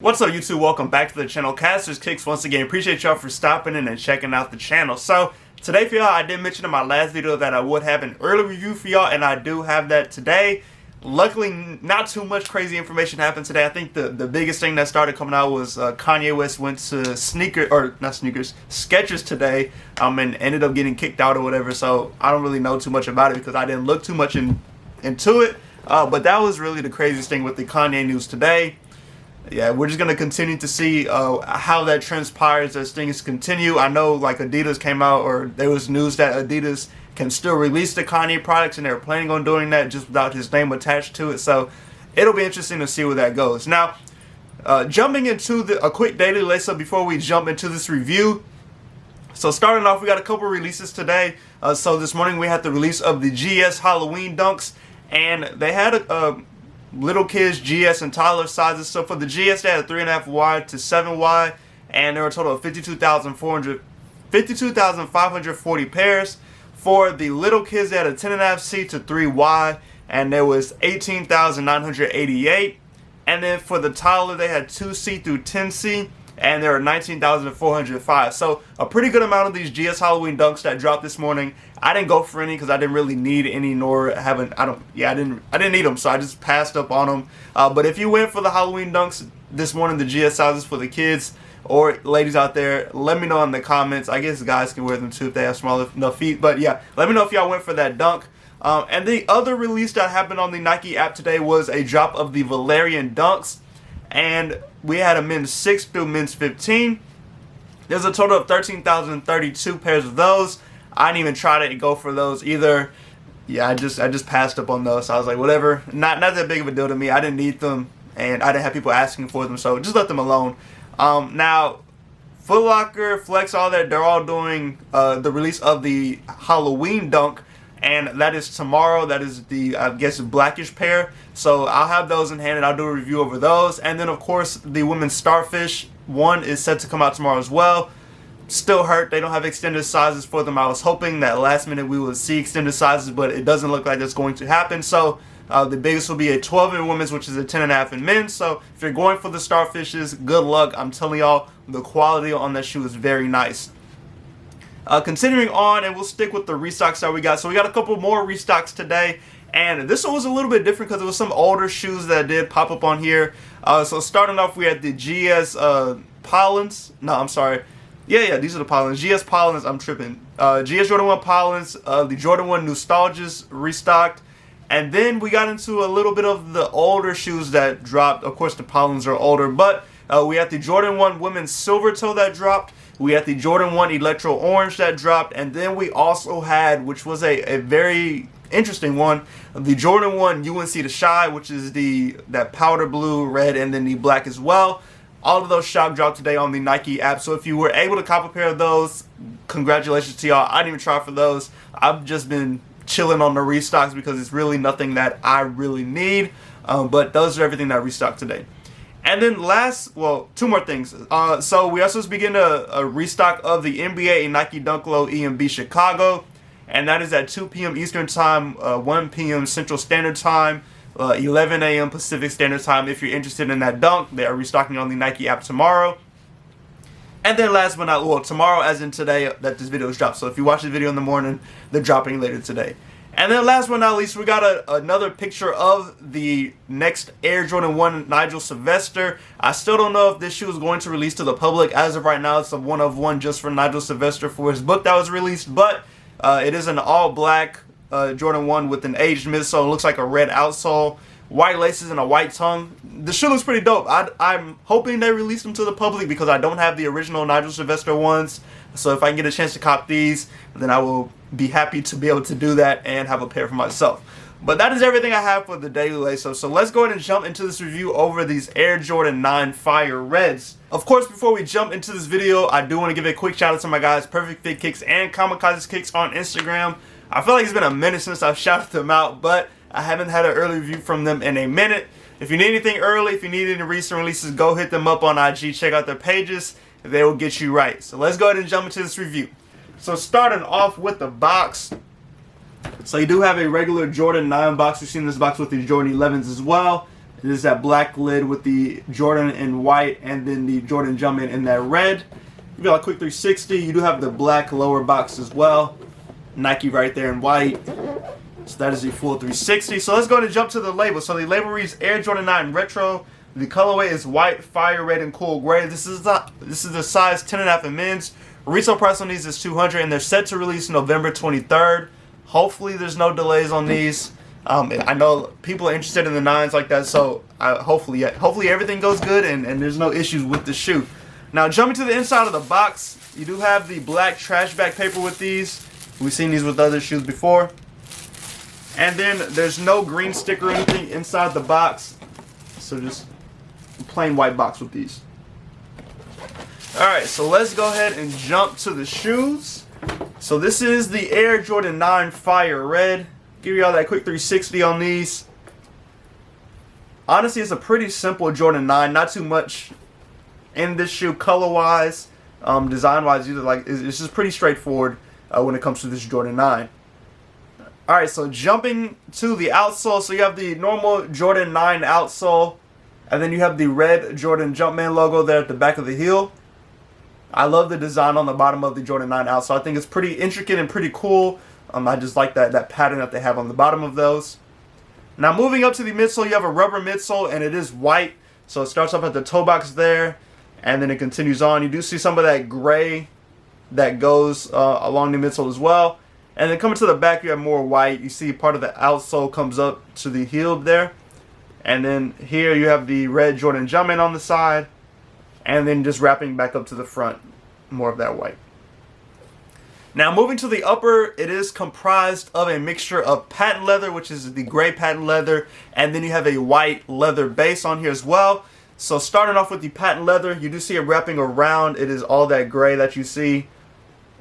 What's up YouTube? Welcome back to the channel. Caster's Kicks once again. Appreciate y'all for stopping in and checking out the channel. So today for y'all, I did mention in my last video that I would have an early review for y'all, and I do have that today. Luckily, not too much crazy information happened today. I think the biggest thing that started coming out was Kanye West went to Skechers today, and ended up getting kicked out or whatever. So I don't really know too much about it because I didn't look too much into it. But that was really the craziest thing with the Kanye news today. Yeah, we're just going to continue to see how that transpires as things continue. I know like Adidas came out, or there was news that Adidas can still release the Kanye products, and they're planning on doing that just without his name attached to it. So it'll be interesting to see where that goes. Now, jumping into a quick daily lace-up before we jump into this review. So starting off, we got a couple releases today. So this morning we had the release of the GS Halloween Dunks, and they had a little kids, GS and toddler sizes. So for the GS, they had a 3.5Y to 7Y, and there were a total of 52,540 pairs. For the little kids, they had a 10.5C to 3Y, and there was 18,988. And then for the toddler, they had 2C through 10C, and there are 19,405. So a pretty good amount of these GS Halloween Dunks that dropped this morning. I didn't go for any because I didn't really need any, nor haven't. I didn't need them, so I just passed up on them. But if you went for the Halloween Dunks this morning, the GS sizes for the kids or ladies out there, let me know in the comments. I guess guys can wear them too if they have small enough feet. But yeah, let me know if y'all went for that dunk. And the other release that happened on the Nike app today was a drop of the Valerian Dunks. And we had a men's 6 through men's 15. There's a total of 13,032 pairs of those. I didn't even try to go for those either. Yeah, I just passed up on those. So I was like, whatever. Not that big of a deal to me. I didn't need them, and I didn't have people asking for them, so just let them alone. Now, Foot Locker, Flex, all that, they're all doing the release of the Halloween Dunk, and that is tomorrow. That is the, I guess, blackish pair. So I'll have those in hand, and I'll do a review over those. And then, of course, the women's Starfish one is set to come out tomorrow as well. Still hurt they don't have extended sizes for them. I was hoping that last minute we would see extended sizes, but it doesn't look like that's going to happen. So the biggest will be a 12 in women's, which is a 10.5 in men's. So if you're going for the Starfishes, good luck. I'm telling y'all, the quality on that shoe is very nice. Continuing on, and we'll stick with the restocks that we got. So we got a couple more restocks today, and this one was a little bit different because it was some older shoes that did pop up on here. So starting off, we had the GS Pollens. No, I'm sorry. Yeah, these are the Pollens. GS Pollens, I'm tripping. GS Jordan 1 Pollens, the Jordan 1 Nostalgias restocked. And then we got into a little bit of the older shoes that dropped. Of course, the Pollens are older, but we had the Jordan 1 Women's Silver Toe that dropped. We had the Jordan 1 Electro Orange that dropped. And then we also had, which was a very interesting one, the Jordan 1 UNC The Shy, which is that powder blue, red, and then the black as well. All of those shock dropped today on the Nike app. So if you were able to cop a pair of those, congratulations to y'all. I didn't even try for those. I've just been chilling on the restocks because it's really nothing that I really need. But those are everything that restocked today. And then two more things. So we also begin a restock of the NBA and Nike Dunk Low EMB Chicago. And that is at 2 p.m. Eastern Time, 1 p.m. Central Standard Time. 11 a.m. Pacific Standard Time. If you're interested in that dunk, they are restocking on the Nike app tomorrow. And then last but not least, tomorrow as in today that this video is dropped. So if you watch the video in the morning, they're dropping later today. And then last but not least, we got another picture of the next Air Jordan 1 Nigel Sylvester. I still don't know if this shoe is going to release to the public. As of right now, it's a one of one just for Nigel Sylvester for his book that was released. But it is an all black Jordan 1 with an aged midsole. It looks like a red outsole, white laces, and a white tongue. The shoe looks pretty dope. I'm hoping they release them to the public because I don't have the original Nigel Sylvester ones. So if I can get a chance to cop these, then I will be happy to be able to do that and have a pair for myself. But that is everything I have for the daily lace-up. So let's go ahead and jump into this review over these Air Jordan 9 Fire Reds. Of course, before we jump into this video, I do want to give a quick shout out to my guys Perfect Fit Kicks and Kamikaze Kicks on Instagram. I feel like it's been a minute since I've shouted them out, but I haven't had an early review from them in a minute. If you need anything early, if you need any recent releases, go hit them up on IG. Check out their pages. They will get you right. So let's go ahead and jump into this review. So starting off with the box. So you do have a regular Jordan 9 box. You've seen this box with the Jordan 11s as well. It is that black lid with the Jordan in white and then the Jordan Jumpman in that red. Give you a quick 360. You do have the black lower box as well. Nike right there in white. So that is the full 360. So let's go ahead and jump to the label. So the label reads Air Jordan 9 Retro. The colorway is white, fire red, and cool gray. This is the size 10.5 in men's. Retail price on these is $200, and they're set to release November 23rd. Hopefully, there's no delays on these. I know people are interested in the 9s like that, so hopefully everything goes good and there's no issues with the shoe. Now, jumping to the inside of the box, you do have the black trash bag paper with these. We've seen these with other shoes before. And then there's no green sticker or anything inside the box, so just a plain white box with these. Alright, so let's go ahead and jump to the shoes. So this is the Air Jordan 9 Fire Red. Give y'all that quick 360 on these. Honestly, it's a pretty simple Jordan 9. Not too much in this shoe color-wise, design-wise either. Like, it's just pretty straightforward when it comes to this Jordan 9. Alright, so jumping to the outsole. So you have the normal Jordan 9 outsole. And then you have the red Jordan Jumpman logo there at the back of the heel. I love the design on the bottom of the Jordan 9 outsole. I think it's pretty intricate and pretty cool. I just like that pattern that they have on the bottom of those. Now moving up to the midsole, you have a rubber midsole and it is white. So it starts off at the toe box there and then it continues on. You do see some of that gray that goes along the midsole as well. And then coming to the back, you have more white. You see part of the outsole comes up to the heel there. And then here you have the red Jordan Jumpman on the side. And then just wrapping back up to the front, more of that white. Now moving to the upper, it is comprised of a mixture of patent leather, which is the gray patent leather, and then you have a white leather base on here as well. So starting off with the patent leather, you do see it wrapping around. It is all that gray that you see,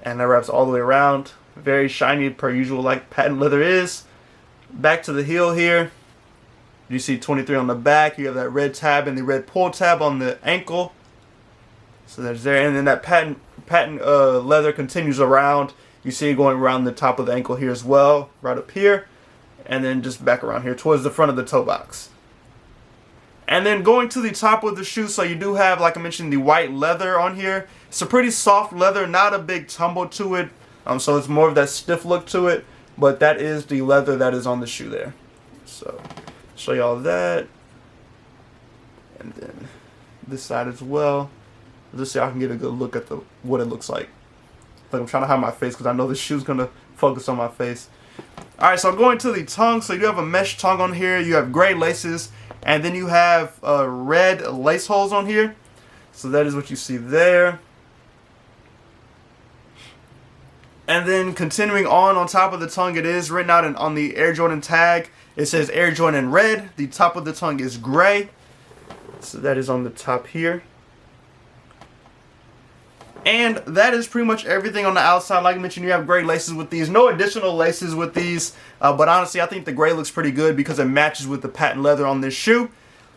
and that wraps all the way around. Very shiny per usual like patent leather is. Back to the heel here. You see 23 on the back. You have that red tab and the red pull tab on the ankle. So there's there, and then that patent leather continues around. You see it going around the top of the ankle here as well, right up here, and then just back around here towards the front of the toe box. And then going to the top of the shoe, so you do have, like I mentioned, the white leather on here. It's a pretty soft leather, not a big tumble to it, so it's more of that stiff look to it, but that is the leather that is on the shoe there. So show y'all that, and then this side as well. Just so I can get a good look at what it looks like. But I'm trying to hide my face because I know the shoe's going to focus on my face. Alright, so going to the tongue. So you do have a mesh tongue on here. You have gray laces. And then you have red lace holes on here. So that is what you see there. And then continuing on top of the tongue, it is written out on the Air Jordan tag. It says Air Jordan red. The top of the tongue is gray. So that is on the top here. And that is pretty much everything on the outside. Like I mentioned, you have gray laces with these. No additional laces with these. But honestly, I think the gray looks pretty good because it matches with the patent leather on this shoe.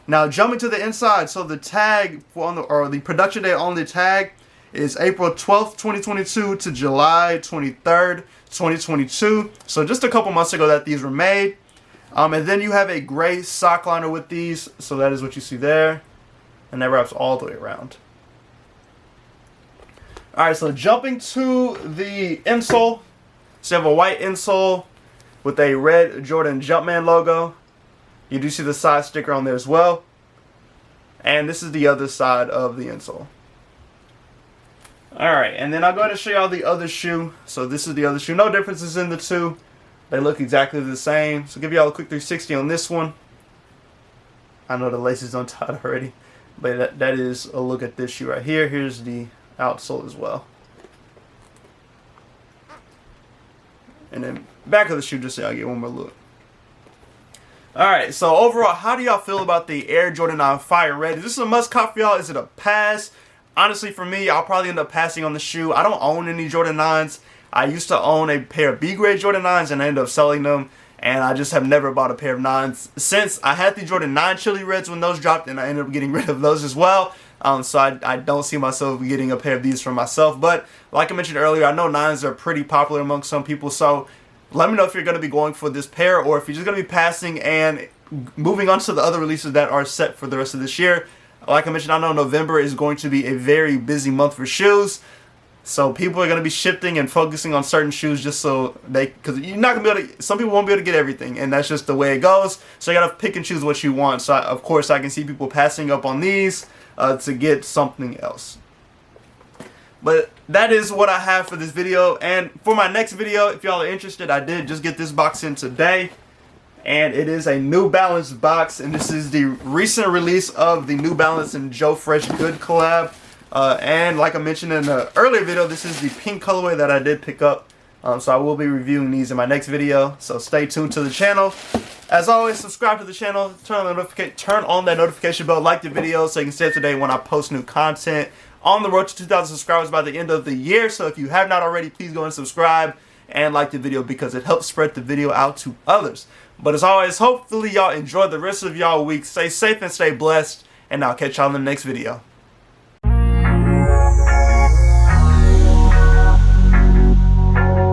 Now, jumping to the inside. So the tag, or the production date on the tag is April 12th, 2022 to July 23rd, 2022. So just a couple months ago that these were made. And then you have a gray sock liner with these. So that is what you see there. And that wraps all the way around. Alright, so jumping to the insole. So you have a white insole with a red Jordan Jumpman logo. You do see the side sticker on there as well. And this is the other side of the insole. Alright, and then I'll go ahead and show y'all the other shoe. So this is the other shoe. No differences in the two. They look exactly the same. So give y'all a quick 360 on this one. I know the laces untied already. But that is a look at this shoe right here. Here's the outsole as well. And then back of the shoe, just so I get one more look. Alright, so overall, how do y'all feel about the Air Jordan 9 Fire Red? Is this a must cop for y'all? Is it a pass? Honestly, for me, I'll probably end up passing on the shoe. I don't own any Jordan 9s. I used to own a pair of B-grade Jordan 9s and I ended up selling them. And I just have never bought a pair of 9s since. I had the Jordan 9 Chili Reds when those dropped, and I ended up getting rid of those as well. So I don't see myself getting a pair of these for myself. But like I mentioned earlier, I know 9s are pretty popular among some people. So let me know if you're going to be going for this pair or if you're just going to be passing and moving on to the other releases that are set for the rest of this year. Like I mentioned, I know November is going to be a very busy month for shoes. So people are going to be shifting and focusing on certain shoes just so because you're not going to be able to, some people won't be able to get everything, and that's just the way it goes. So you got to pick and choose what you want. So of course I can see people passing up on these to get something else. But that is what I have for this video, and for my next video, if y'all are interested, I did just get this box in today. And it is a New Balance box, and this is the recent release of the New Balance and Joe Freshgood collab. And like I mentioned in the earlier video, this is the pink colorway that I did pick up. So I will be reviewing these in my next video. So stay tuned to the channel. As always, subscribe to the channel, turn on that notification bell, like the video so you can stay up to date when I post new content. On the road to 2,000 subscribers by the end of the year. So if you have not already, please go and subscribe and like the video because it helps spread the video out to others. But as always, hopefully y'all enjoy the rest of y'all week. Stay safe and stay blessed, and I'll catch y'all in the next video.